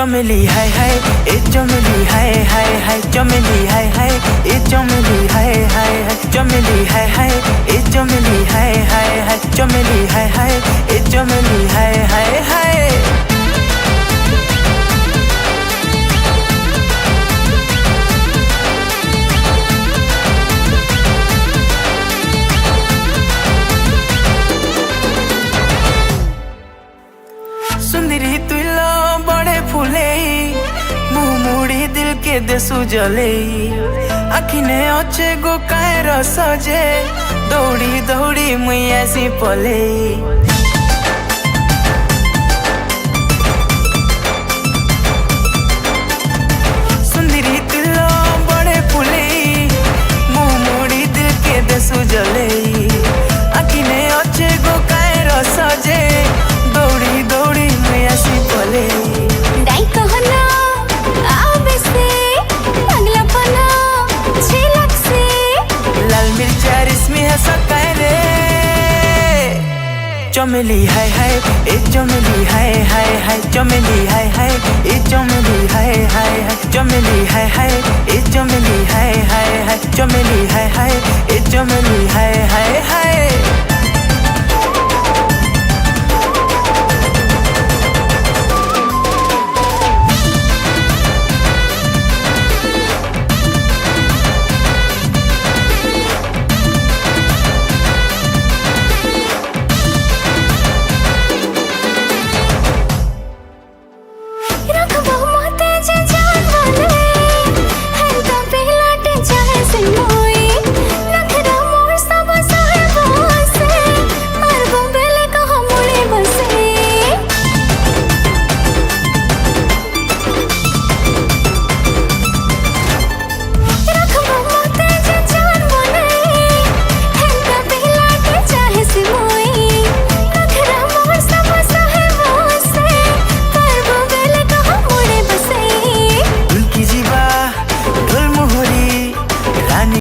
चमेली हाय हाय ए चमेली हाय हाय हाय चमेली हाय हाय ए चमेली हाय हाय हाय चमेली हाय हाय ए चमेली हाय हाय हाय चमेली हाय हाय ए चमेली हाय हाय हाय। सुंदरी तुला बड़े फूले मुँह मुड़ी दिल के देसु जले आखिने अच्छे गो कायर सजे दौड़ी दौड़ी मुई ऐसी पले। सुंदरी तुला बड़े फूले मुँह मुड़ी दिल के देसु जले आखिने अच्छे गो कायर सजे दौड़ी दौड़ी मैं ऐसी बोले दाई कहना आवे से पगला बना झलक से लाल मिर्चा रिस्मी है सकाय रे चमेली हाय हाय ए चमेली हाय हाय हाय चमेली हाय हाय ए चमेली हाय हाय हाय चमेली हाय हाय ए चमेली हाय